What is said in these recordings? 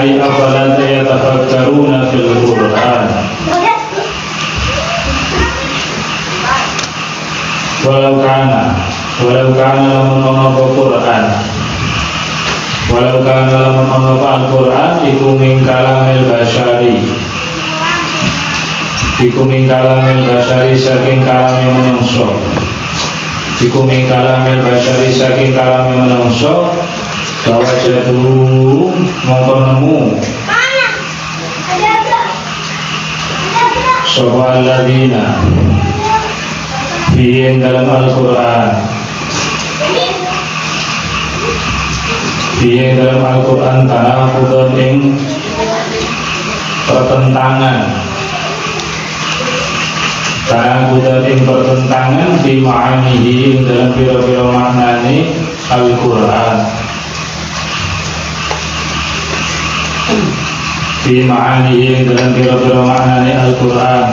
Ay afalan yatafakkaruna fil Qur'an. Walau kana lamun ono Qur'an, walau kana lamun ono Al-Qur'an iku min kalamil basyari, iku min kalamil basyari saking kalame manungsa, iku min kalamil basyari saking kalame manungsa, bahwa jatuh mongko nemu sapa alladzina fi dalam Al-Qur'an, fi dalam Al-Qur'an tanaqudun ing pertentangan, tanaqudun ing pertentangan di ma'anihi dalam pira-pira maknane Al-Qur'an, di ma'anihi dalam pira-pira maknane Al-Qur'an,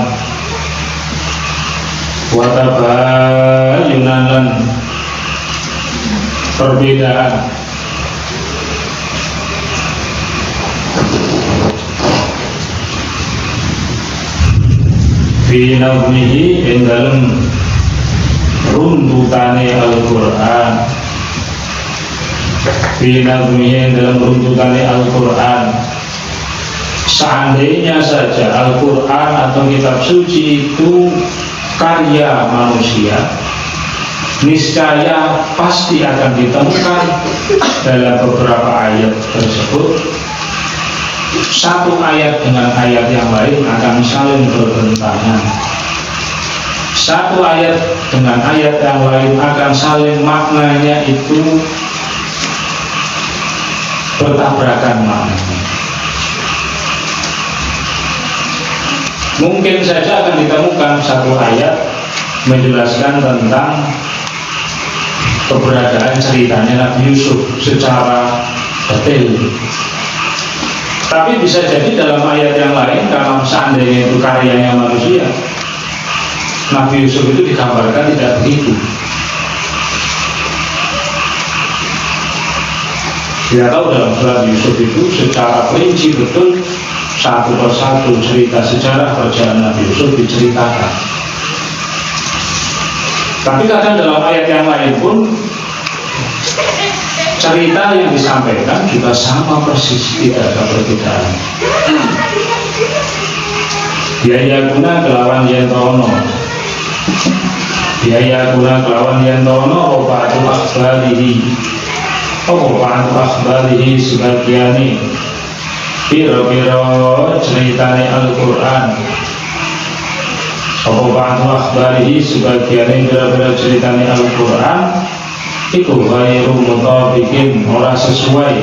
wa tabayyunan lan perbedaan fi nazmihi ing dalem runtutane Al-Qur'an, fi nazmihi ing dalem runtutane Al-Qur'an. Seandainya saja Al-Qur'an atau kitab suci itu karya manusia, niscaya pasti akan ditemukan dalam beberapa ayat tersebut satu ayat dengan ayat yang lain akan saling bertentangan, satu ayat dengan ayat yang lain akan saling maknanya itu bertabrakan maknanya. Mungkin saja akan ditemukan satu ayat menjelaskan tentang keberadaan ceritanya Nabi Yusuf secara detail. Tapi bisa jadi dalam ayat yang lain, karena seandainya itu karyanya manusia, Nabi Yusuf itu digambarkan tidak begitu. Kita tahu dalam surat Yusuf itu secara rinci betul satu persatu cerita sejarah perjalanan Nabi Yusuf diceritakan. Tapi kadang dalam ayat yang lain pun cerita yang disampaikan juga sama persis, tidak ada perbedaan. Biaya guna kelawan yentono, biaya guna kelawan yentono opatu akhbarihi, opatu akhbarihi sebagiannya piro-piro ceritane Al-Qur'an, opatu akhbarihi sebagiannya piro-piro ceritane Al-Qur'an iku ghairu mutabiqin ora sesuai,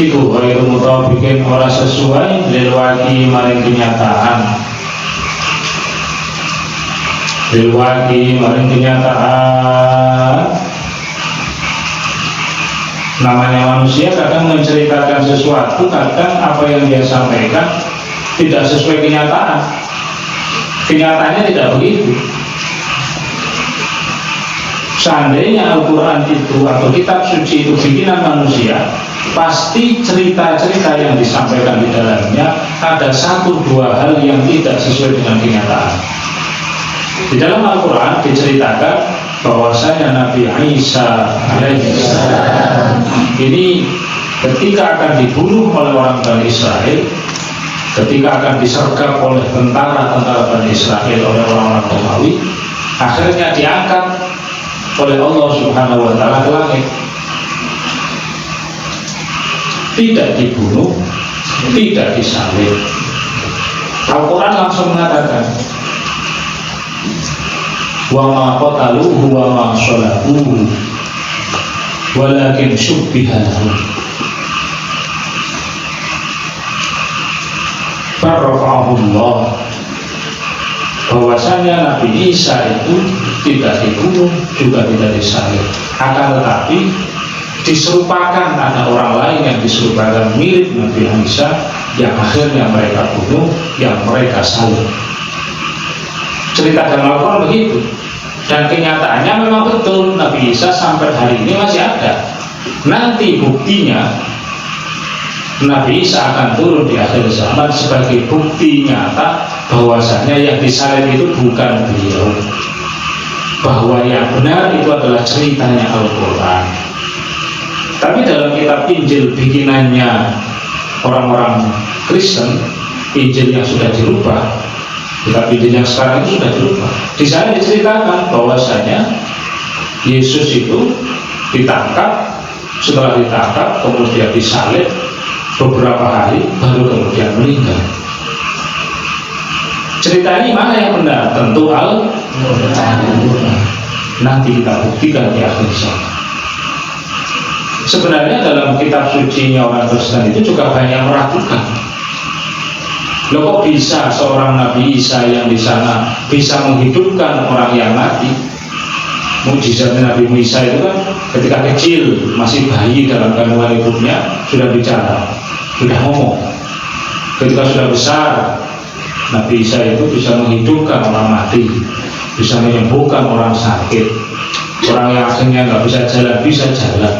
iku ghairu mutabiqin ora sesuai lil waqi maring kenyataan, lil waqi maring kenyataan. Namanya manusia kadang menceritakan sesuatu, kadang apa yang dia sampaikan tidak sesuai kenyataan, kenyataannya tidak begitu. Seandainya Al-Quran itu atau kitab suci itu bikinan manusia, pasti cerita-cerita yang disampaikan di dalamnya ada satu dua hal yang tidak sesuai dengan kenyataan. Di dalam Al-Quran diceritakan bahwasanya Nabi Isa alaihissalam ini ketika akan dibunuh oleh orang Bani Israel, ketika akan disergap oleh tentara-tentara Bani Israel oleh orang-orang Romawi, akhirnya diangkat oleh Allah Subhanahu wa Ta'ala ke langit, tidak dibunuh, tidak disalib. Al-Quran langsung mengatakan wa ma qataluhu wa ma shalabuhu walakin syubbiha lahum farrafa'ahullah, bahwasanya Nabi Isa itu tidak dibunuh juga tidak disalib, akan tetapi diserupakan, ada orang lain yang diserupakan mirip Nabi Isa yang akhirnya mereka bunuh, yang mereka salib. Cerita dalam Al-Quran begitu, dan kenyataannya memang betul Nabi Isa sampai hari ini masih ada. Nanti buktinya Nabi Isa akan turun di akhir zaman sebagai bukti nyata bahwasanya yang disalib itu bukan beliau, bahwa yang benar itu adalah ceritanya Al-Quran. Tapi dalam kitab Injil bikinannya orang-orang Kristen, Injil yang sudah dirubah, kitab Injil yang sekarang itu sudah dirubah. Di sana diceritakan bahwasanya Yesus itu ditangkap, setelah ditangkap kemudian disalib beberapa hari baru kemudian meninggal. Cerita ini mana yang benar? Tentu Al-Quran. Nanti kita buktikan di akhir zaman. Sebenarnya dalam kitab sucinya orang Kristen itu juga banyak meragukan. Loh, kok bisa seorang Nabi Isa yang di sana bisa menghidupkan orang yang mati? Mukjizatnya Nabi Isa itu kan ketika kecil, masih bayi dalam kandungan ibunya sudah bicara, sudah ngomong. Ketika sudah besar, Nabi Isa itu bisa menghidupkan orang mati, bisa menyembuhkan orang sakit, orang yang akhirnya nggak bisa jalan, bisa jalan.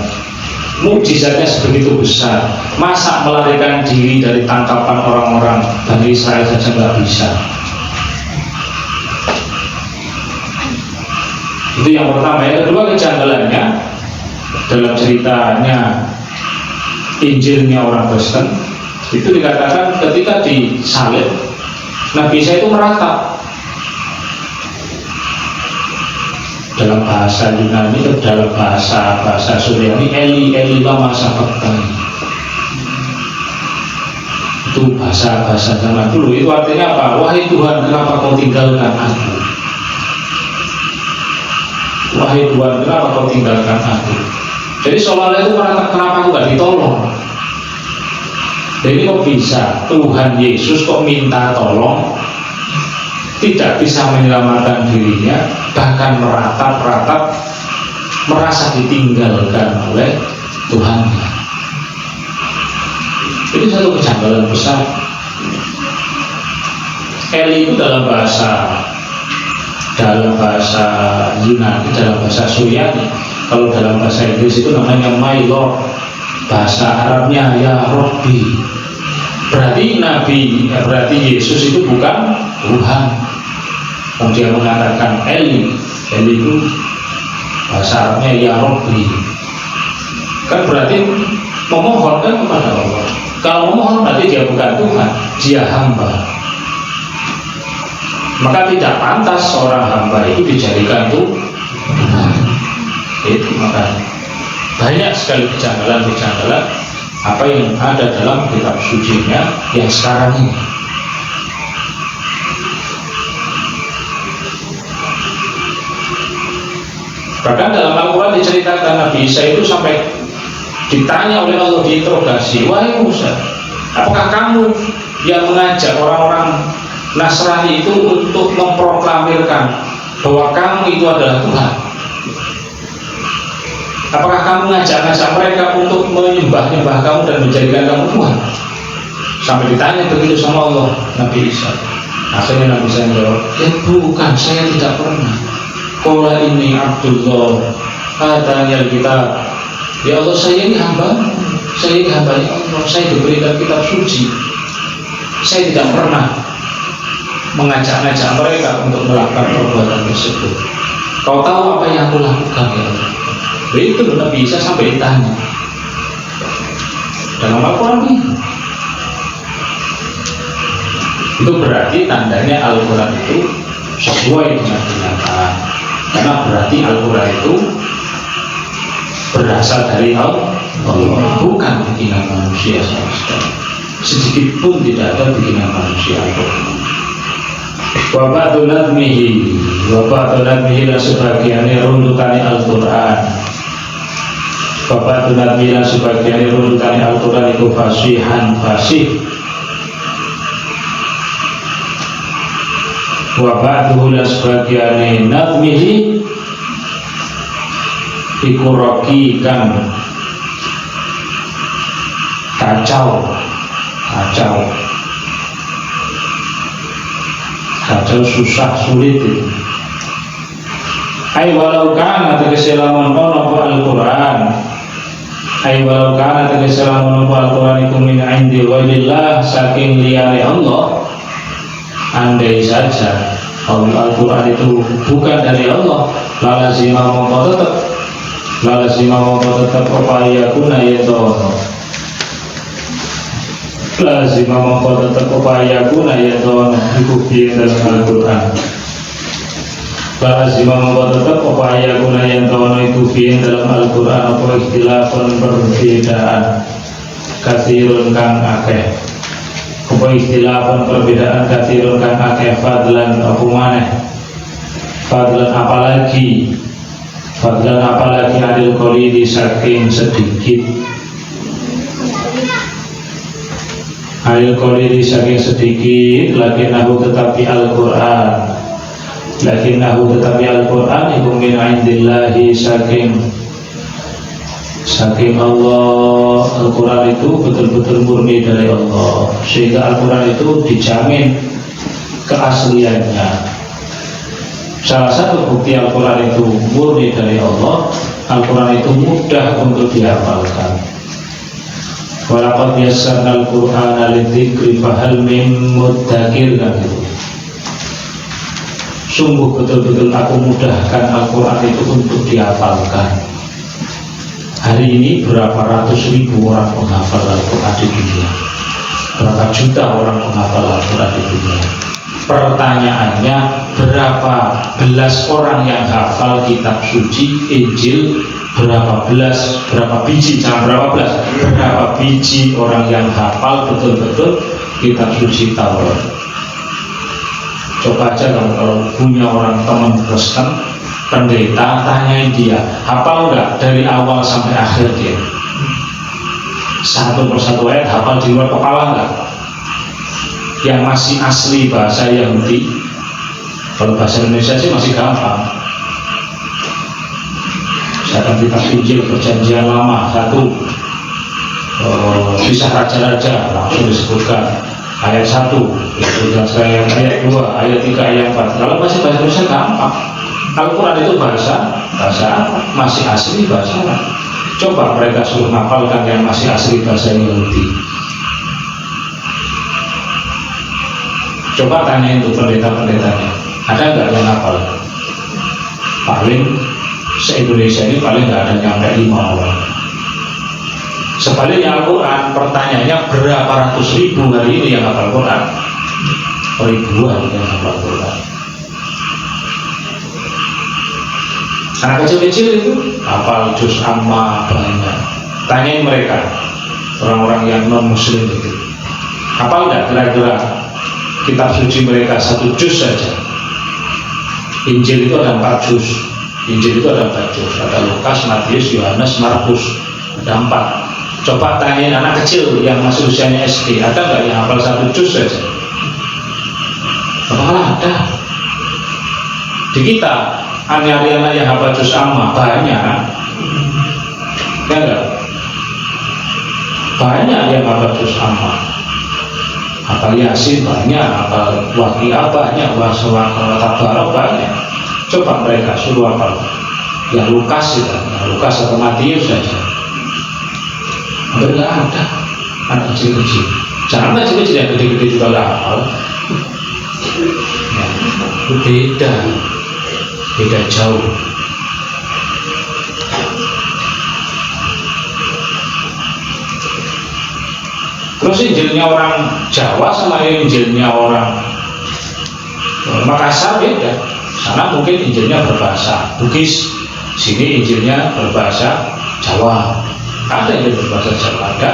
Mukjizatnya sebegitu besar, masa melarikan diri dari tangkapan orang-orang Bani Israel saja nggak bisa. Itu yang pertama. Yang kedua, kejanggalannya dalam ceritanya Injilnya orang Kristen itu dikatakan ketika disalib Nabi Isa itu meratap. Dalam bahasa Yunani atau dalam bahasa Suryani, Eli Eli lama sabachthani. Itu bahasa zaman dulu. Itu artinya apa? Wahai Tuhan, kenapa kau tinggalkan aku? Wahai Tuhan, kenapa kau tinggalkan aku? Jadi seolah-olah itu meratap, kenapa aku gak ditolong? Jadi kok bisa Tuhan Yesus kok minta tolong, tidak bisa menyelamatkan dirinya, bahkan meratap-ratap, merasa ditinggalkan oleh Tuhannya. Ini satu kejanggalan besar. Eli itu dalam bahasa Yunani, dalam bahasa Suryani. Kalau dalam bahasa Inggris itu namanya my Lord, bahasa Arabnya ya Rabbi. Berarti Yesus itu bukan Tuhan. Dia mengatakan Eli itu bahasa Arabnya ya Rabbi. Kan berarti memohon kan kepada Allah. Kalau memohon berarti dia bukan Tuhan, dia hamba. Maka tidak pantas seorang hamba itu dijadikan Tuhan. Itu makanya banyak sekali kejanggalan-kejanggalan apa yang ada dalam kitab sucinya yang sekarang ini. Bahkan dalam Al-Quran diceritakan Nabi Isa itu sampai ditanya oleh Allah, diinterogasi, wahai Musa, apakah kamu yang mengajak orang-orang Nasrani itu untuk memproklamirkan bahwa kamu itu adalah Tuhan? Apakah kamu ngajak-ngajak mereka untuk menyembah-nyembah kamu dan menjadikan kamu Tuhan? Sampai ditanya begitu sama Allah, Nabi Isa. Akhirnya Nabi Isa menjawab, ya bukan, saya tidak pernah. Qala ini Abdullah, katanya kita, ya Allah, saya ini hamba, ya Allah, saya diberikan kitab suci. Saya tidak pernah mengajak-ngajak mereka untuk melakukan perbuatan tersebut. Kau tahu apa yang aku lakukan, ya Allah? Itu Nabi Isa sampai ditanya dalam Al-Quran ini. Itu berarti tandanya Al-Quran itu sesuai dengan kenyataan, karena berarti Al-Quran itu berasal dari Allah, bukan bikinan manusia sama sekali. Sedikit pun tidak ada bikinan manusia Al-Quran. Wabatu nadmihi dan sebagiannya runtutannya Al-Quran. Wabatu nadmihi dan sebagiannya runtutannya Al-Quran itu fasihan fasih. Wabatu dan sebagiannya nadmihi ikurakikan kacau susah sulit itu. Ai walau kana tegese lamun ono Al-Qur'an Ai walau kana tegese lamun Al-Qur'an iku min indi ghairillah saking liyane Allah, andai saja Al-Qur'an itu bukan dari Allah, lazima mongko tetap upaya kuna yatono, lazima mongko tetap upaya kuna yatono iku piye dalam Al-Qur'an. Lazima mongko tetap upaya kuna yatono iku piye dalam Al-Qur'an apa ikhtilafun perbedaan katsirun kang akeh. Apa ikhtilafun perbedaan katsirun kang akeh fadlan apa maneh. Fadlan apalagi adil qalili saking sedikit. Adil qalili saking sedikit lakinnahu tetapi Al-Qur'an iku min indillahi saking Allah. Al-Quran itu betul-betul murni dari Allah, sehingga Al-Quran itu dijamin keasliannya. Salah satu bukti Al-Quran itu murni dari Allah, Al-Quran itu mudah untuk dihafalkan. Walaqad yassarnal Qur'ana lidzikri fahal min mudzakir, kan gitu. Sungguh betul-betul aku mudahkan Al-Quran itu untuk dihafalkan. Hari ini berapa ratus ribu orang menghafal Al-Quran di dunia, berapa juta orang menghafal Al-Quran di dunia. Pertanyaannya, berapa belas orang yang hafal kitab suci Injil? Berapa biji orang yang hafal betul-betul kitab suci Taurat? Coba aja kalau punya orang teman Kristen, pendeta, tanyain dia, hafal nggak dari awal sampai akhir dia? Satu persatu ayat hafal di luar kepala nggak? Yang masih asli bahasa Yahudi, kalau bahasa Indonesia sih masih gampang. Misalkan kitab Injil Perjanjian Lama 1, kisah raja-raja langsung disebutkan ayat 1, ayat 2, ayat 3, ayat 4. Kalau bahasa Indonesia gampang. Al-Quran itu bahasa masih asli bahasa. Coba mereka suruh hafalkan yang masih asli bahasa Yahudi. Coba tanyain untuk pendeta-pendetanya, ada nggak yang hafal? Paling se-Indonesia ini paling nggak ada nyampe 5 orang. Sebaliknya Al-Quran, pertanyaannya berapa ratus ribu hari ini yang hafal Quran? Ribuan yang hafal Quran. Anak kecil-kecil itu hafal juz amma banyak. Tanyain mereka, orang-orang yang non-muslim itu, hafal nggak kira-kira kitab suci mereka 1 juz saja? Injil itu ada 4 juz. Ada Lukas, Matius, Yohanes, Markus, ada 4. Coba tanyain anak kecil yang masih usianya SD, ada nggak yang hafal 1 juz saja? Apakah ada? Di kita, anak-anak yang hafal juz amma banyak, ya enggak? Banyak yang hafal juz amma, hafal Yasin banyak, hafal Waqiah banyak, Tabarok banyak. Coba mereka suruh hafal yang Lukas atau Matius saja, hampir nggak ada. Anak kecil-kecil, jangan kecil-kecil, yang gede-gede juga nggak hafal. Ya, beda jauh. Terus Injilnya orang Jawa sama Injilnya orang Makassar beda. Sana mungkin Injilnya berbahasa Bugis, sini Injilnya berbahasa Jawa. Ada yang berbahasa Jawa, ada.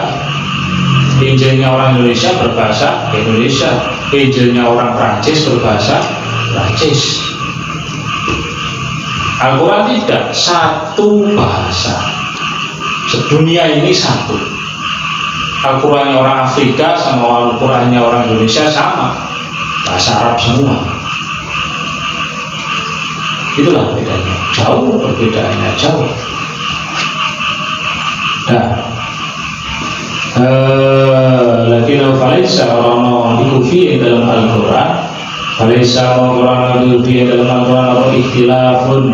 Injilnya orang Indonesia berbahasa Indonesia, Injilnya orang Prancis berbahasa Prancis. Al-Quran tidak, satu bahasa, sedunia ini satu. Al-Qurannya orang Afrika sama Al-Qurannya orang Indonesia sama, bahasa Arab semua. Itulah bedanya, jauh perbedaannya, jauh. Lakin falaisa orang ikufi dalam Al-Quran, falaisa orang ikufi dalam Al-Quran atau ikhtilafun,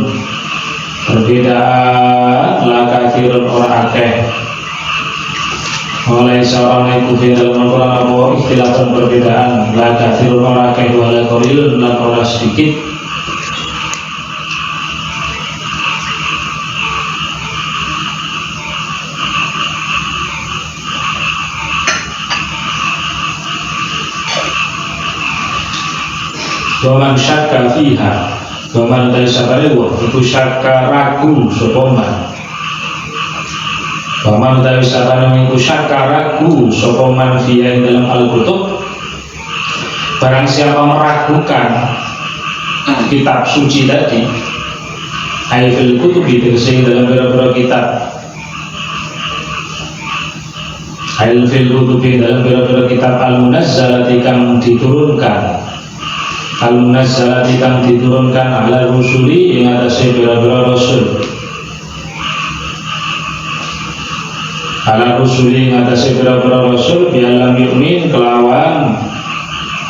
perbedaan la kathirun orang akeh, mulai seorang iku fi dalam Al-Quran apa ikhtilafan perbedaan la kathirun ora akeh wala qalilun lan ora sedikit. Waman syakka fiha waman dari sabalewa iku syakka ragu sopoman. Waman dari sabalewa iku syakka ragu sopoman fiha dalam Al-Qutub. Barang siapa meragukan kitab suci tadi Aifil kutubi tersebut dalam beberapa kitab Aifil kutubi dalam beberapa kitab Al-Munazzalati kang diturunkan Al-Munazzalati kang diturunkan ala rusuli yang atasnya bira-bira rasul ala rusuli yang atasnya bira-bira rasul bialam yu'min kelawan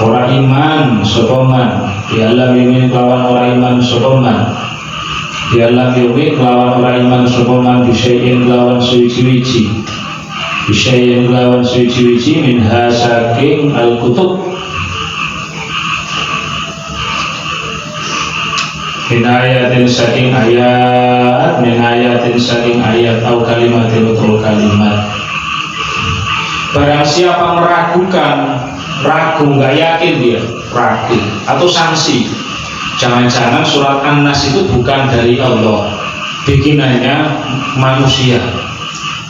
ora iman sopoman bialam yu'min kelawan ora iman sopoman bialam yu'min kelawan ora iman sopoman bisyayin kelawan suci-wici bisyayin kelawan suci-wici min hasaking al-kutub min ayatin saking ayat min ayatin saking ayat atau kalimatin atau kalimat. Barang siapa meragukan ragu nggak yakin dia ragu atau sanksi jangan-jangan surat An-Nas itu bukan dari Allah bikinannya manusia,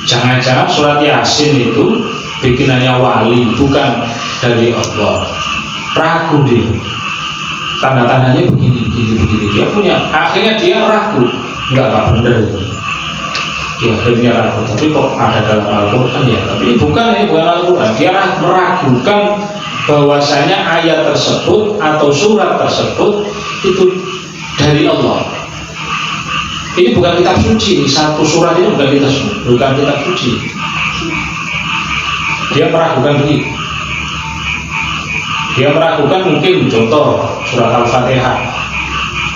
jangan-jangan surat Yasin itu bikinannya wali bukan dari Allah, ragu dia tanda-tandanya begini dia punya akhirnya dia ragu nggak benar dia akhirnya ragu tapi kok ada dalam Al-Quran ya tapi bukan Al-Quran dia meragukan bahwasanya ayat tersebut atau surat tersebut itu dari Allah. Ini bukan kitab suci, satu surat ini bukan kitab suci. Dia meragukan begitu. Dia meragukan mungkin contoh surat Al-Fatihah.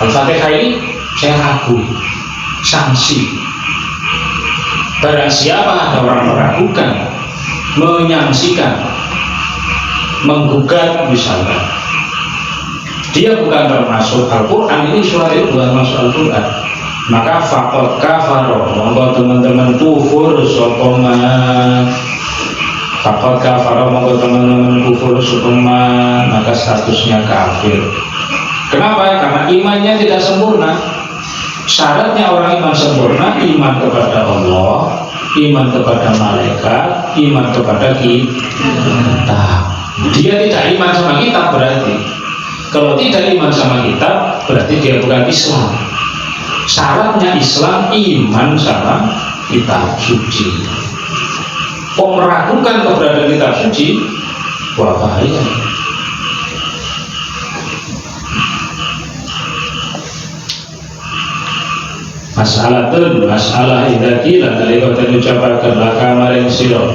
Al-Fatihah ini saya ragu, sanksi. Barang siapa ada orang meragukan, menyangsikan, menggugat misalnya, dia bukan termasuk Al-Quran, ini surat itu bukan masuk Al-Quran, maka faqad kafaro, monggo teman-teman kufur sokoman. Fakot kafara monggo teman-teman kufur sukuman maka statusnya kafir. Kenapa? Karena imannya tidak sempurna. Syaratnya orang iman sempurna iman kepada Allah, iman kepada malaikat, iman kepada kitab. Dia tidak iman sama kitab berarti. Kalau tidak iman sama kitab berarti dia bukan Islam. Syaratnya Islam iman sama kitab suci. Kok meragukan keberadaan kitab suci? Wah bahaya. Masalah idza qila nalika ucapaken laka maring sira.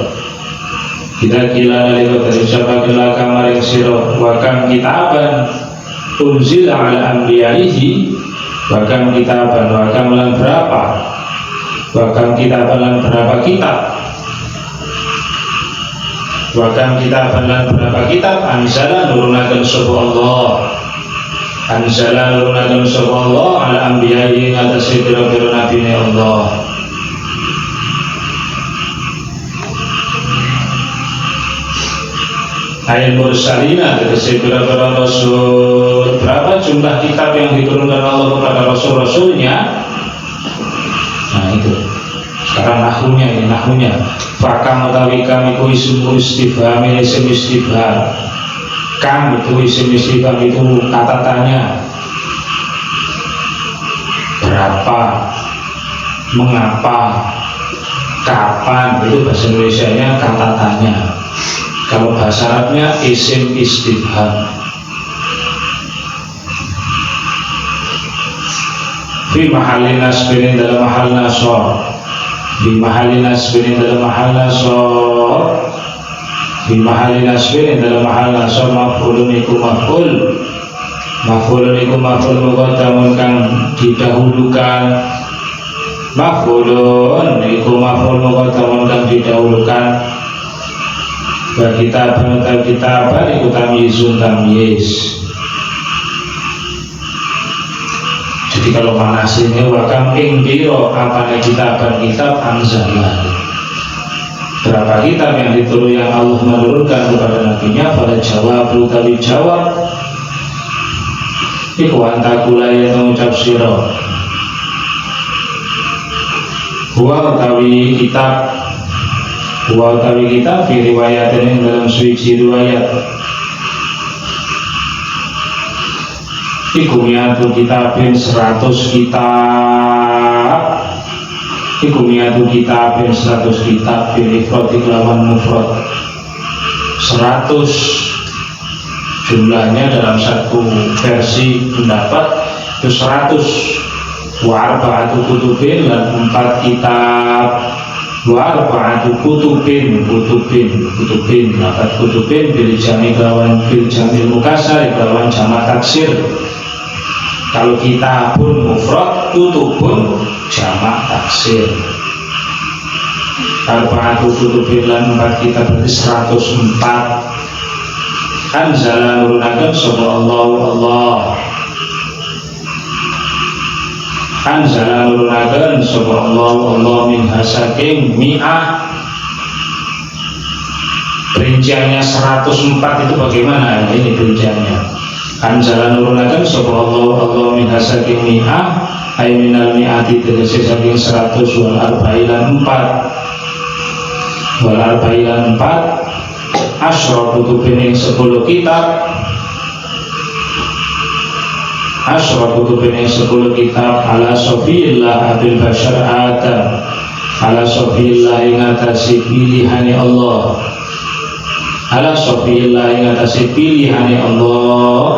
Idza qila nalika ucapaken laka maring sira wa kam kitaban unzila ala anbiya'ihi wa kam kitaban wa kam lan berapa wa kam kitaban lan berapa kitab Wakam kitab dan beberapa kitab anzala nurunakan sapa Allah anzala nurunakan sapa Allah ala anbiya'i atas pira-pira nabi Allah. Ayat mursalina tegese pira-pira rasul. Berapa jumlah kitab yang diturunkan Allah kepada rasul-rasulnya? Nah itu. Sekarang nahwunya fakam utawi kam iku isim istifham, isim istifham. Kam itu isim istifham itu kata tanya. Berapa, mengapa, kapan, itu bahasa Indonesianya kata tanya. Kalau bahasa Arabnya isim istifham. Fi mahallin nasbin dalam mahal nasor. Di mahallin nasbin dalam mahal nasor. Di mahallin nasbin dalam mahal nasor maf'ulun iku maf'ul. Maf'ulun iku maf'ul muqaddamun kang didahulukan. Maf'ulun iku maf'ul muqaddamun kang didahulukan. wa kitaban iku tamyizun tamyiz. Jadi kalau manasnya wakam ing biro apane kitab anzalah, berapa kitab yang diturunkan yang Allah menurunkan kepada nabinya, pada jawab utawi jawab iku antakula yang mengucap siro huwa utawi kitab di riwayat ini dalam suci riwayat iku miatu kitabin 100 kitab iku miatu kitabin 100 kitab pilih ifrati lawan mufrad 100 jumlahnya dalam satu versi pendapat itu 100 wa arba'atu kutubin dan 4 kitab wa arba'atu kutubin 4 kutubin bil jami kelawan bil jamil mukasar kelawan jamak taksir. Kalau kitabun mufrad, kutubun jamak taksir. Arba'atu kutubin lan 4 kitab berarti 104. Anzala nurunakan sapa Allah Anzala nurunakan sapa Allah min hasaking mi'ah. Perinciannya 104 itu bagaimana? Ini perinciannya. Anzala nurunakan sapa Allah min hasaking mi'ah ay minal mi'ati tegese saking 100 wal arbailan 4 asyra kutubin yang 10 kitab ala sofiyillah abil bashar Adam ala sofiyillah yang atasi pilihani Allah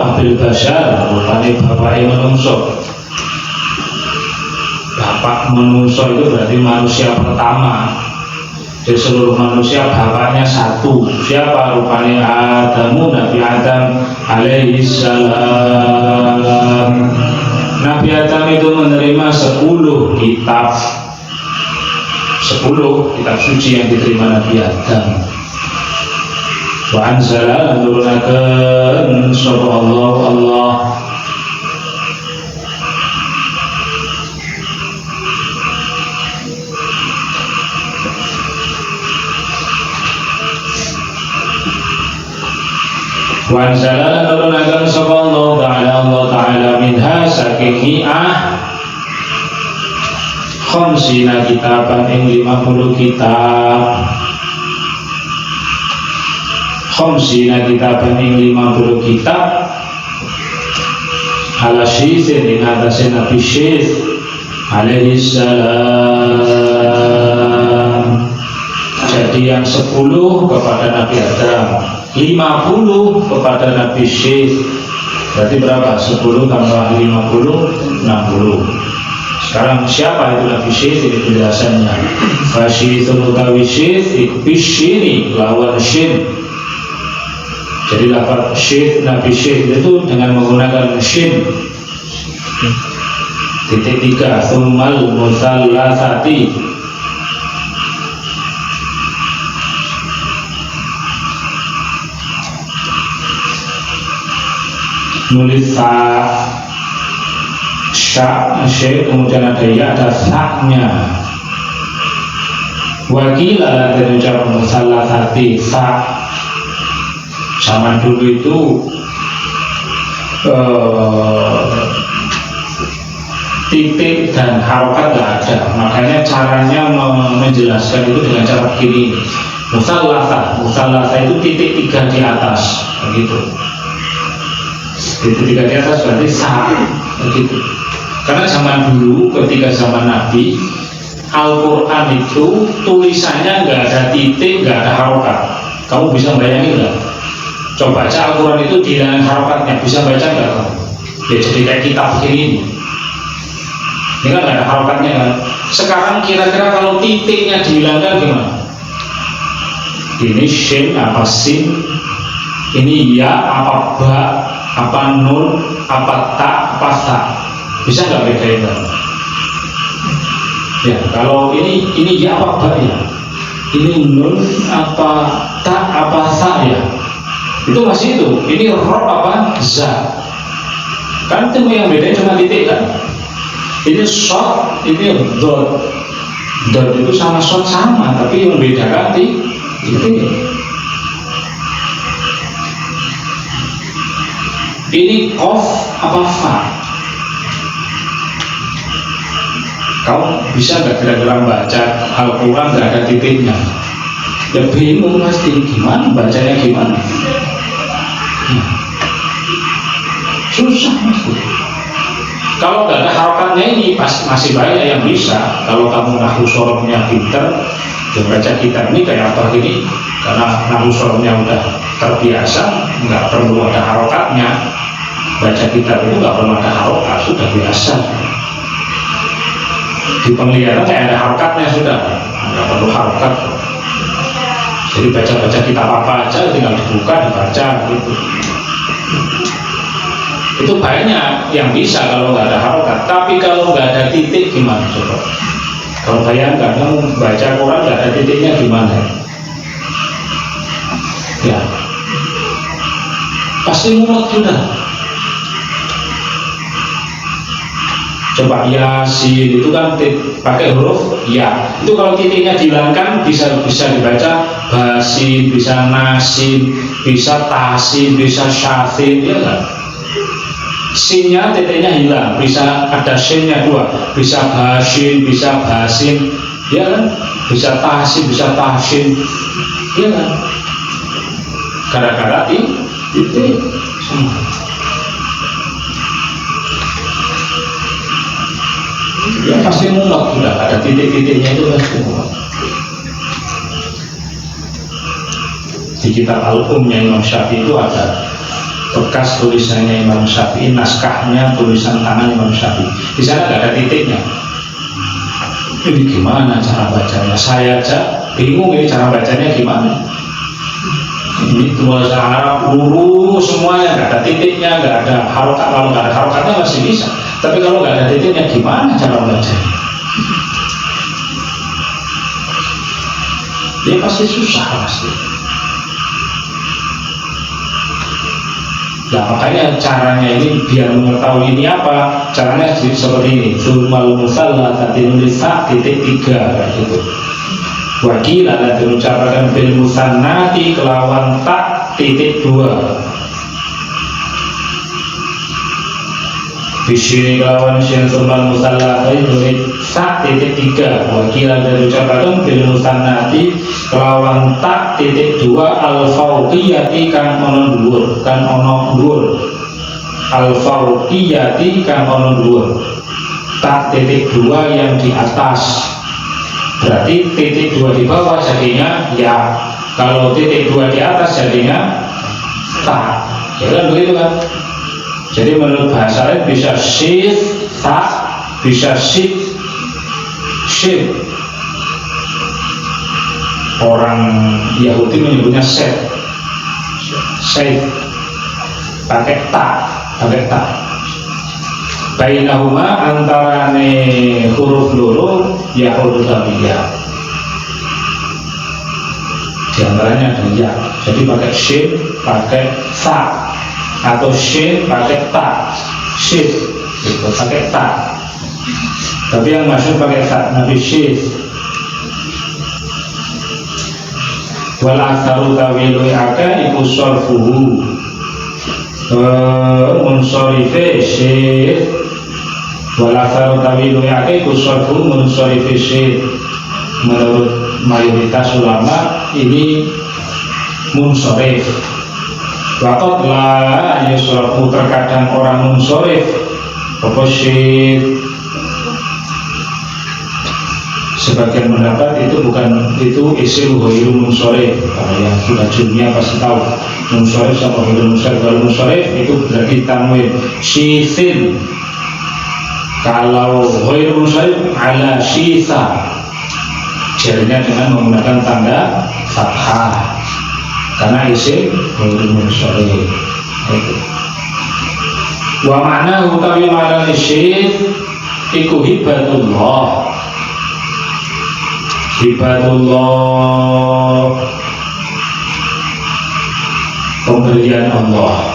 abil bashar rupanya bapaknya menungso. Bapak menungso itu berarti manusia pertama. Di seluruh manusia bapaknya satu. Siapa? Rupanya Adamu, Nabi Adam alaihi salam. Nabi Adam itu menerima 10 kitab 10 kitab suci yang diterima Nabi Adam. Wa anzala nurunaken sapa Allah wa anzala nurunakan sapa Allah Ta'ala minha saking mi'ah khamsina kitaban ing 50 kitab ala syithin ing atase Nabi Syith alaihi salam. Jadi yang 10 kepada Nabi Adam, 50 kepada Nabi Syith. Berarti berapa? 10 tambah 50, 60. Sekarang siapa itu Nabi Syith? Ini penjelasannya. Fasyithun utawi Syith ikbishini lawan shin. Jadi lafaz Syith, Nabi Syith itu dengan menggunakan shin. Titik 3 thummal musallasati. Nulis syekh kemudian ada ya, ada saknya. Wakilah dari ucapan musallasati sak. Zaman dulu itu titik dan harokat nggak ada, makanya caranya menjelaskan itu dengan cara begini. Musallasa itu titik 3 di atas, begitu. Titik 3 di atas berarti sah, begitu. Karena zaman dulu ketika zaman Nabi, Al-Quran itu tulisannya nggak ada titik, nggak ada harokat. Kamu bisa bayangin nggak? Coba baca Al-Quran itu dihilangkan harokatnya, bisa baca nggak kamu? Ya jadi kayak kitab begini. Ini kan nggak ada harokatnya kan? Sekarang kira-kira kalau titiknya dihilangkan gimana? Ini shin apa sin? Ini ya apa ba? Apa nun? Apa ta? Apa sa? Bisa nggak bedain kamu? Ya kalau ini ya apa ba ya? Ini nun apa tak apa saya, itu masih itu. Ini roh apa za, kan itu yang beda cuma titik kan. Ini shot, ini dot. Dot itu sama shot sama, tapi yang beda kan titik. Ini kof apa fa? Kamu bisa nggak kira-kira baca Al-Quran nggak ada titiknya? Ya bingung pasti, gimana bacanya gimana? Susah pasti. Kalau nggak ada harokatnya ini pasti masih banyak yang bisa. Kalau kamu nahwu sorofnya pinter, ya baca kitab ini kayak apa gini? Karena nahwu sorofnya udah terbiasa, nggak perlu ada harokatnya. Baca kitab itu nggak perlu ada harokat, sudah biasa. Di penglihatan kayak ada harokatnya sudah, nggak perlu harokat. Jadi baca-baca kitab apa aja tinggal dibuka, dibaca gitu. Itu banyak yang bisa kalau nggak ada harokat. Tapi kalau nggak ada titik gimana coba? Kalau bayangkan kamu baca Quran nggak ada titiknya gimana? Ya, pasti mumet sudah. Coba Yasin itu kan pakai huruf ya. Itu kalau titiknya dihilangkan bisa dibaca basin, bisa nasin, bisa tasin, bisa syasin, ya kan? Sinnya titiknya hilang, bisa ada sinnya dua, bisa basin, bisa basin, ya kan? Bisa tasin, bisa tasin, ya kan? Gara-gara titik semua. Ya pasti mumet sudah, ada titik-titiknya itu pasti mumet. Di kitab Al-Umnya Imam Syafi'i itu ada bekas tulisannya Imam Syafi'i, naskahnya tulisan tangan Imam Syafi'i. Di sana nggak ada titiknya. Ini gimana cara bacanya? Saya aja bingung ini cara bacanya gimana. Ini tulisan Arab lurus semuanya, nggak ada titiknya, nggak ada harokat. Kalau nggak ada harokatnya masih bisa. Tapi kalau nggak ada titiknya gimana cara bacanya? Ya pasti susah pasti. Nah makanya caranya ini biar mengetahui ini apa, caranya seperti ini. Tsummal musallasatin lisa titik 3 gitu. Wakil ada diucapkan bil musannati kelawan tak titik 2. Bisi kelawan syin tsummal musallasatin lisa titik 3. Wakil ada diucapkan bil musannati kelawan tak titik 2 al-fauqiyati kan ono dhuwur, kan ono dhuwur. Al-fauqiyati kan ono dhuwur. Tak titik 2 yang di atas. Berarti titik 2 di bawah jadinya ya. Kalau titik 2 di atas jadinya tak. Ya kan begitu kan? Jadi menurut bahasa lain bisa shift tak, bisa shift. Orang Yahudi menyebutnya set pakai tak. Bainahuma antarane huruf loro ya huruf tabiyah. Di antaranya ada ya. Jadi pakai shin, pakai ta, atau shin pakai ta, shift gitu, pakai ta. Tapi yang maksud pakai ta, nabi shift. Wal aksaru tawilu aka iku sorfuhu munsorife shift. Wal aksaru tawilu aka iku sorfuhu munsorife shift. Menurut mayoritas ulama ini munsorif. Wakot la yusrofu, terkadang orang munsorif apa shift. Sebagian pendapat itu bukan, itu isim ghairu munsorif. Kalau yang sudah dunia pasti tahu munsorif sama ghairu munsorif. Kalau munsorif itu berarti tanwin shifin. Kalau ghairu munsorif ala shitha, jadinya dengan menggunakan tanda fathah karena isim ghairu munsorif. Wa makna utawi makna syif iku hibatullah. Hibatullah pemberian Allah.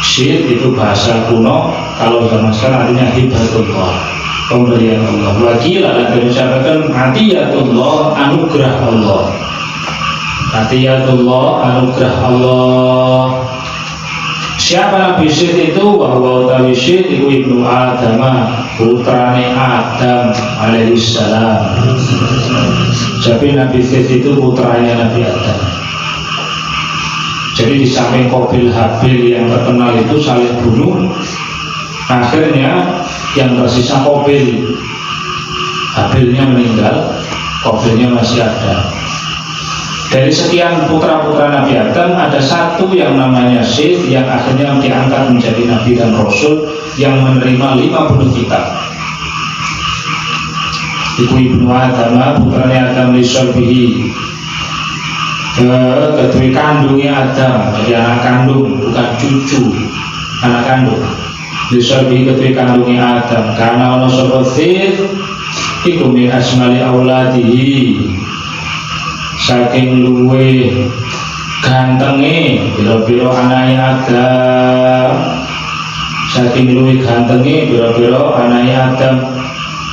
Syed itu bahasa kuno, kalau zaman sekarang artinya hibatullah, pemberian Allah. Wakilah dan diucapkan atiyatullah, anugerah Allah. Atiyatullah, anugerah Allah. Siapa Nabi Syed itu? Bahwa utawi Syed itu ibnu Adam, putrane Adam alaihissalam. Jadi Nabi Syed itu putranya Nabi Adam. Jadi di samping Qabil Habil yang terkenal itu saling bunuh, akhirnya yang tersisa Qabil. Habilnya meninggal, Qabilnya masih ada. Dari sekian putra-putra Nabi Adam ada satu yang namanya Syed yang akhirnya diangkat menjadi Nabi dan Rasul yang menerima 50 kitab. Iku ibnu Adam, putranya Adam lisolbihi, kedua kandungnya Adam, jadi anak kandung bukan cucu, anak kandung. Lisolbihi kedua kandungnya Adam, karena ono sapa Syed iku min asmali auladihi, saking luwe gantenge biro-biro anaknya Adam, saking luwe gantenge biro-biro anaknya Adam.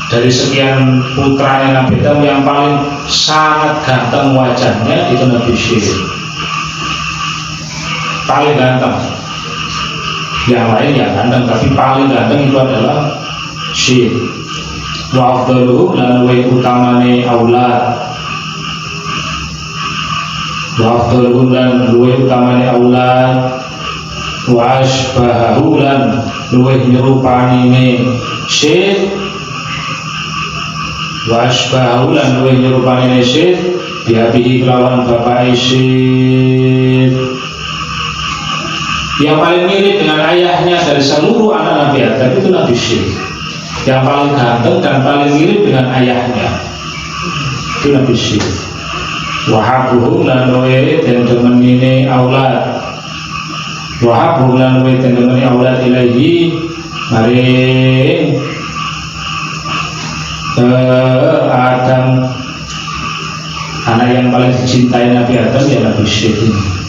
Dari sekian putranya Nabi Adam yang paling sangat ganteng wajahnya itu Nabi Syed, paling ganteng. Yang lain ya ganteng, tapi paling ganteng itu adalah Syed. Wa afdaluhum lan luwih utamane aulad, wa afdaluhum lan luwih utamane aulad, wa asbahu lan luwih nyerupanine Syed, wa asbahu lan luwih nyerupanine Syed biabihi kelawan bapak Syed. Yang paling mirip dengan ayahnya dari seluruh anak Nabi Adam itu Nabi Syed. Yang paling ganteng dan paling mirip dengan ayahnya itu Nabi Syed. Wahabuhum lan luwih den demenine aulad, wahabuhum lan luwih den demenine aulad ilahi maring Adam. Anak yang paling dicintai Nabi Adam ya Nabi Syed ini.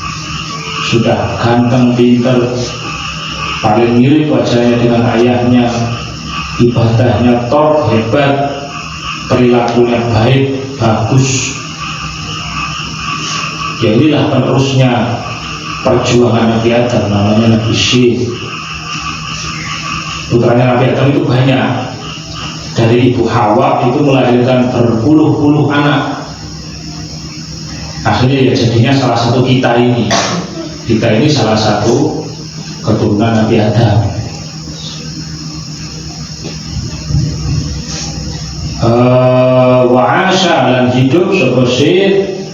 Sudah ganteng, pinter, paling mirip wajahnya dengan ayahnya, ibadahnya top, hebat, perilakunya baik, bagus. Ya inilah penerusnya perjuangan Nabi Adam, namanya Nabi Syed. Putranya Nabi Adam itu banyak. Dari ibu Hawa itu melahirkan berpuluh-puluh anak. Akhirnya ya jadinya salah satu kita ini. Kita ini salah satu keturunan Nabi Adam. Wa asya dan hidup sapa Syed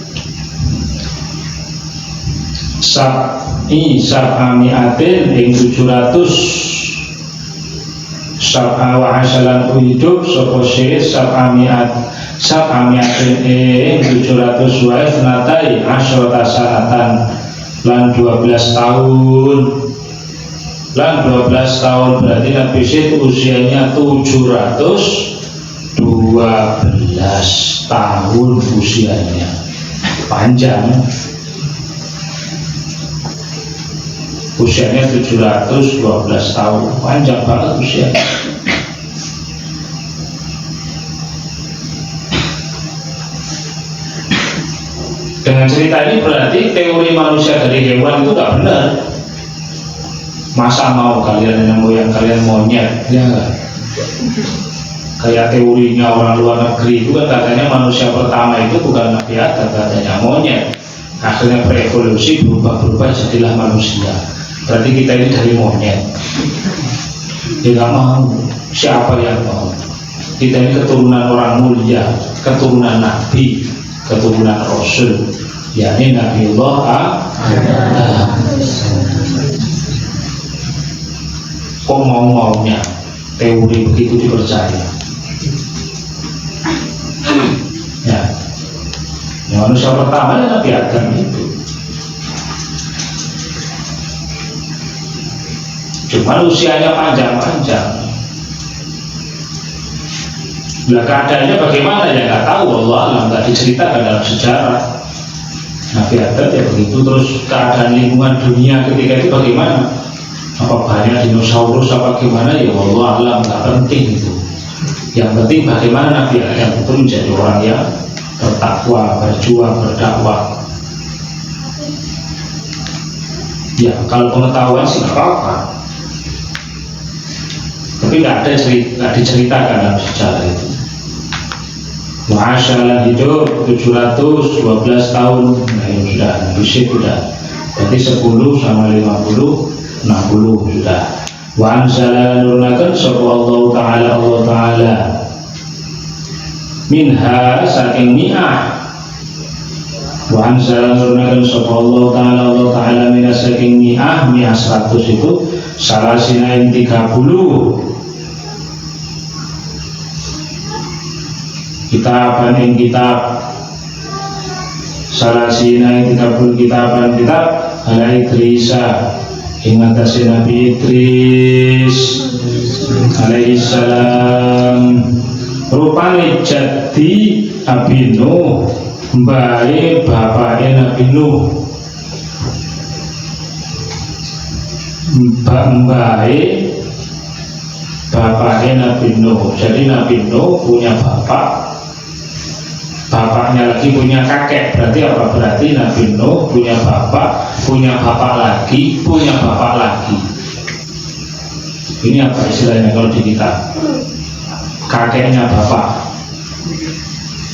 sab'ami'atin ing 700. Wa asya lan hidup sapa Syed sab'ami'atin ing 700 wa ifnatai asyrata sanatan lan 12 tahun. Lan 12 tahun berarti Nabi Syed usianya 712 tahun usianya. Panjang. Usianya 712 tahun. Panjang banget usianya. Dengan cerita ini berarti teori manusia dari hewan itu gak benar. Masa mau kalian yang kalian monyet, ya gak? Kayak teorinya orang luar negeri itu kan katanya manusia pertama itu bukan Nabi Adam, katanya monyet. Akhirnya berevolusi, berubah-berubah jadilah manusia. Berarti kita ini dari monyet. Ya gak mau. Siapa yang mau? Kita ini keturunan orang mulia, keturunan Nabi, keturunan Rasul, yakni Nabiullah Adam. Kok mau-maunya teori begitu dipercaya? Ya, manusia pertama ya Nabi Adam itu. Cuma usianya panjang-panjang. Nah keadaannya bagaimana ya nggak tahu, Allah alam, nggak diceritakan dalam sejarah. Nabi Adam ya begitu. Terus keadaan lingkungan dunia ketika itu bagaimana? Apa banyak dinosaurus apa gimana ya Allah alam, nggak penting itu. Yang penting bagaimana Nabi Adam itu menjadi orang yang bertakwa, berjuang, berdakwah. Ya kalau pengetahuan sih nggak apa-apa, tapi nggak diceritakan dalam sejarah itu. Masyaallah hidup 712 tahun, nah ini sudah Nabi sudah, berarti 10 sama 50 60 sudah. Wa anzala nurunakan Allah Ta'ala minha saking mi'ah. Wa anzala nurunakan Allah Ta'ala minha saking mi'ah 100 itu salah sinain 30 kitaban ing kitab salah sinain 30 kitaban kitab ala Idrisa ing atase Nabi Idris alaihi salam rupane jadi Nabi Nuh mbae bapake Nabi Nuh mbae bapake Nabi Nuh. Jadi Nabi Nuh punya bapak, bapaknya lagi punya kakek. Berarti apa? Berarti Nabi Nuh punya bapak lagi, punya bapak lagi. Ini apa istilahnya kalau di kita? Kakeknya bapak.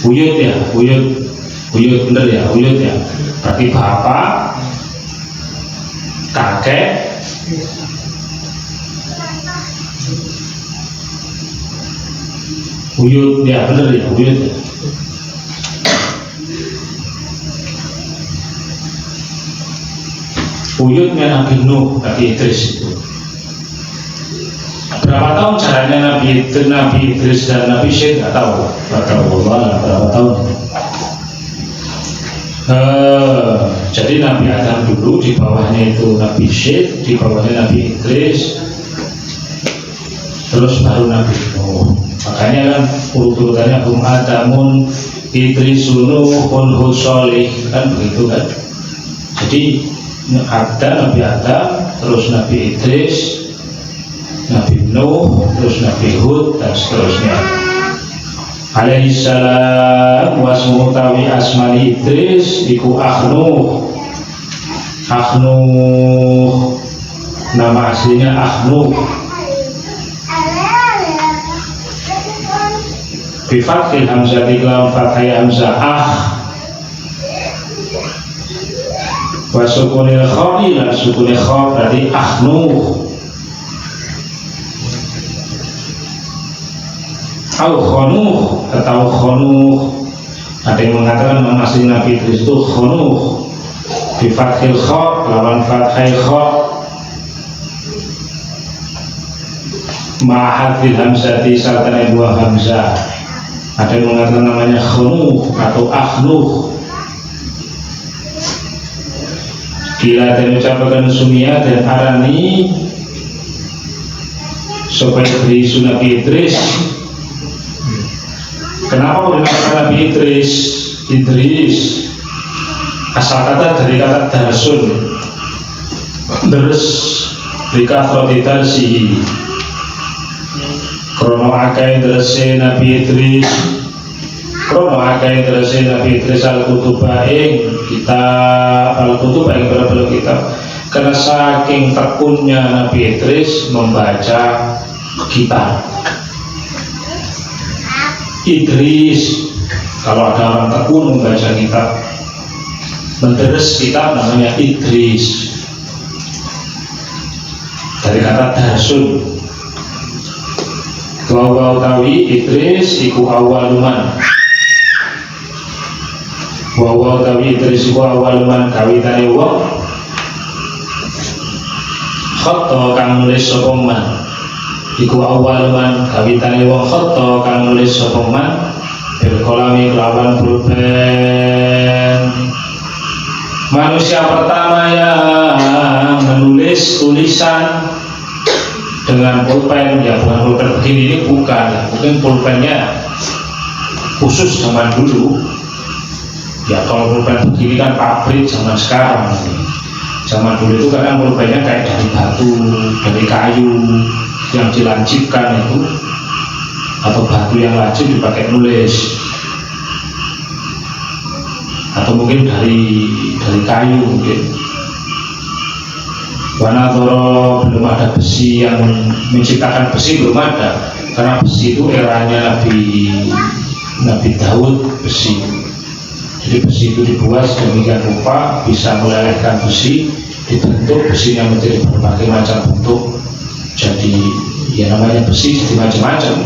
Buyut ya, buyut bener ya, buyut ya. Berarti bapak, kakek, buyut ya, bener ya, buyut ya. Buyutnya Nabi Nuh, Nabi Idris itu. Berapa tahun caranya Nabi Idris dan Nabi Syed? Nggak tahu. Berapa tahun? Jadi Nabi Adam dulu, di bawahnya itu Nabi Syed, di bawahnya Nabi Idris, terus baru Nabi Nuh. Makanya kan urutannya Adamun, Idrisun, Nuhun, Husolih, kan begitu kan. Jadi ada Nabi Adam, terus Nabi Idris, Nabi Nuh, terus Nabi Hud, dan seterusnya. Alaihi salam wasmu tawi asmani Idris iku Akhnuh. Akhnuh nama aslinya Akhnuh. Bi fathil hamzah iklam fathai hamzah wa sukunil kha'i lan sukunil kha' berarti Akhnuh au Khanuh atau Khanuh. Ada yang mengatakan nama asli Nabi Idris itu Khanuh bi fathil kha' lawan fathai kha' ma'hadil hamzati sartane dua hamzah. Ada yang mengatakan namanya Khanuh atau Akhnuh. Kila dan ucapkan sumia dan arani supaya beri Nabi Idris. Kenapa menggunakan Nabi Idris? Idris asal kata dari kata darsun, deres dikafroti darsihi krono akai derese Nabi Idris, krono akai derese Nabi Idris al-kutubah ing kitab al-kutubah ing beberapa kitab. Karena saking tekunnya Nabi Idris membaca kitab. Idris, kalau ada orang tekun membaca kitab, menderes kitab namanya Idris. Dari kata darsun. Wa utawi Idris iku awaluman. Wa utawi Idris iku awaluman kawitane wong khatta kang nulis sapa man. Iku awaluman kawitane wong khatta kang nulis sapa man bil qalami kelawan pulpen. Manusia pertama yang menulis tulisan dengan pulpen, ya bukan pulpen begini, ini bukan, mungkin pulpennya khusus zaman dulu. Ya kalau pulpen begini kan pabrik zaman sekarang. Zaman dulu itu kadang pulpennya kayak dari batu, dari kayu yang dilancipkan itu, atau batu yang lancip dipakai nulis, atau mungkin dari kayu mungkin. Wanadoro belum ada besi yang menciptakan besi, belum ada, karena besi itu eranya Nabi Daud besi. Jadi besi itu dibuat sedemikian rupa bisa melelehkan besi, dibentuk besinya menjadi berbagai macam bentuk. Jadi ya namanya besi jadi macam-macam,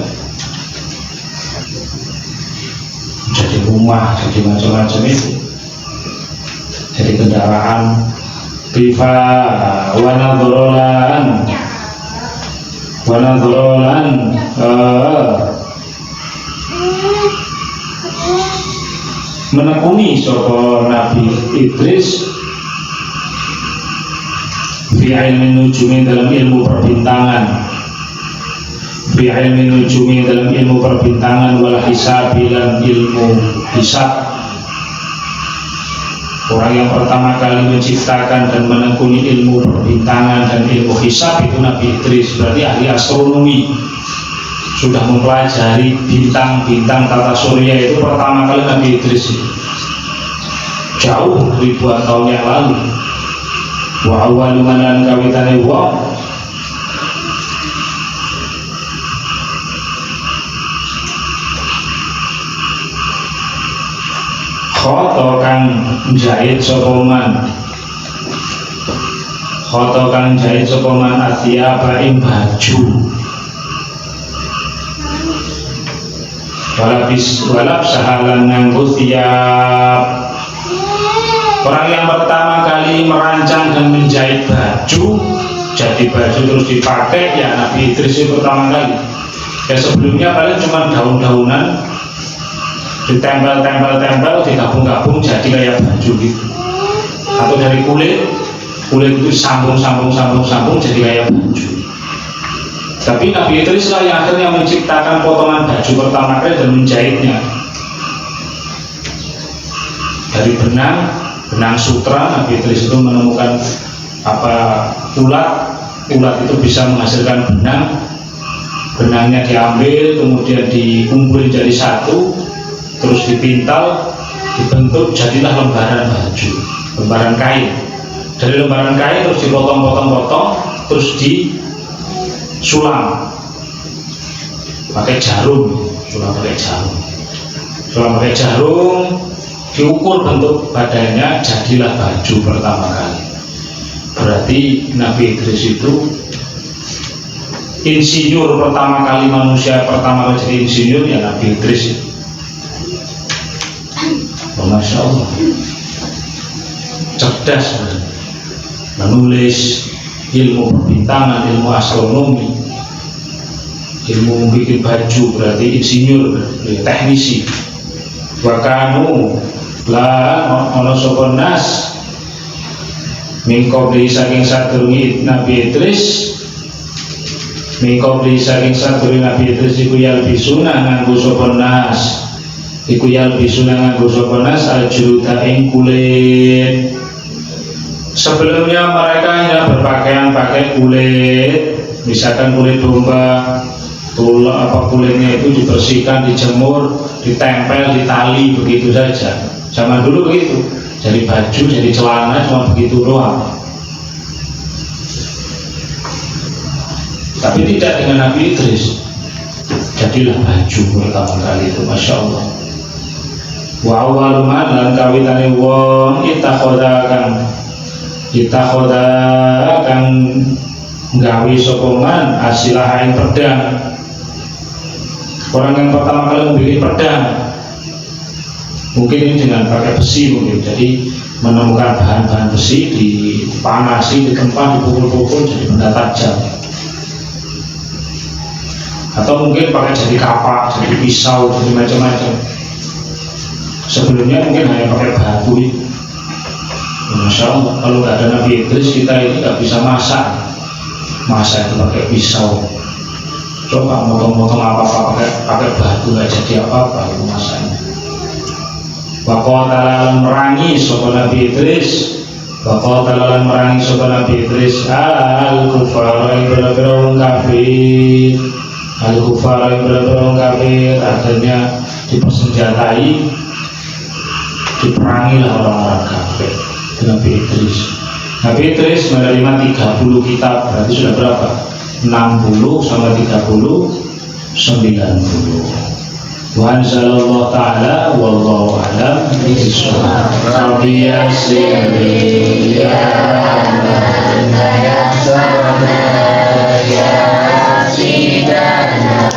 jadi rumah, jadi macam-macam itu, jadi kendaraan. Bifa wanadorolan menekuni sapa Nabi Idris fi ilmi nujumi dalam ilmu perbintangan, fi ilmi nujumi dalam ilmu perbintangan, wal hisabi lan ilmu hisab. Orang yang pertama kali menciptakan dan menekuni ilmu perbintangan dan ilmu hisab itu Nabi Idris, berarti ahli astronomi, sudah mempelajari bintang-bintang tata surya itu pertama kali Nabi Idris, jauh ribuan tahun yang lalu. Wa awwalu man kawitane wa khoto kang jahit sokoman, khoto kang jahit sokoman asyaba ing baju, walap sahalan nganggo tiap. Orang yang pertama kali merancang dan menjahit baju, jadi baju terus dipakai, ya Nabi Idris itu pertama kali. Ya sebelumnya paling cuma daun-daunan ditempel-tempel, digabung-gabung jadi kayak baju gitu, atau dari kulit itu sambung jadi kayak baju. Tapi Nabi Idris lah yang akhirnya menciptakan potongan baju pertama kali dan menjahitnya dari benang sutra. Nabi Idris itu menemukan ulat itu bisa menghasilkan benangnya diambil, kemudian dikumpulin jadi satu, terus dipintal, dibentuk, jadilah lembaran baju, lembaran kain. Dari lembaran kain terus dipotong-potong-potong, terus disulam pakai jarum, sulam pakai jarum, diukur bentuk badannya, jadilah baju pertama kali. Berarti Nabi Idris itu insinyur pertama kali, manusia pertama kali jadi insinyur ya Nabi Idris. Masya Allah, cerdas, menulis, ilmu perbintangan, ilmu astronomi, ilmu bikin baju, berarti insinyur, teknisi. Wakanu lah ono soponas mingkobli saking sadurungi Nabi Idris, mingkobli saking sadurungi Nabi Idris iku yalbisuna nganggo soponas, iku yalbisuna nganggo soponas aljuda ing kulit. Sebelumnya mereka hanya berpakaian pakai kulit, misalkan kulit domba, kulitnya itu dibersihkan, dijemur, ditempel di tali, begitu saja. Zaman dulu begitu, jadi baju, jadi celana cuma begitu doang. Tapi tidak dengan Nabi Idris, jadilah baju pertama kali itu, Masya Allah. Wa awaluman lan kawitane wong itakhoda kang nggawi sokoman asilah ing pedang. Orang yang pertama kali memiliki pedang, mungkin ini dengan pakai besi mungkin, jadi menemukan bahan-bahan besi, dipanasi, ditempa, dipukul-pukul jadi benda tajam. Atau mungkin pakai jadi kapak, jadi pisau, jadi macam-macam. Sebelumnya mungkin hanya pakai batu. Masya Allah, kalau nggak ada Nabi Idris kita ini nggak bisa masak itu pakai pisau. Coba motong-motong apa-apa pakai batu nggak jadi apa-apa itu masaknya. Waqatala merangi sapa Nabi Idris, waqatala merangi sapa Nabi Idris al-kufara ibra-ibra wong kafir, al-kufara ibra-ibra wong kafir. Akhirnya dipersenjatai, diperangilah orang-orang kafir. Nabi Idris, Nabi Idris menerima 30 kitab, berarti sudah berapa? 60 sama 30, 90. Wa anzalallahu ta'ala wallahu a'lam bishawab. Rabbi yassirli ya rahman ya samad ya sidana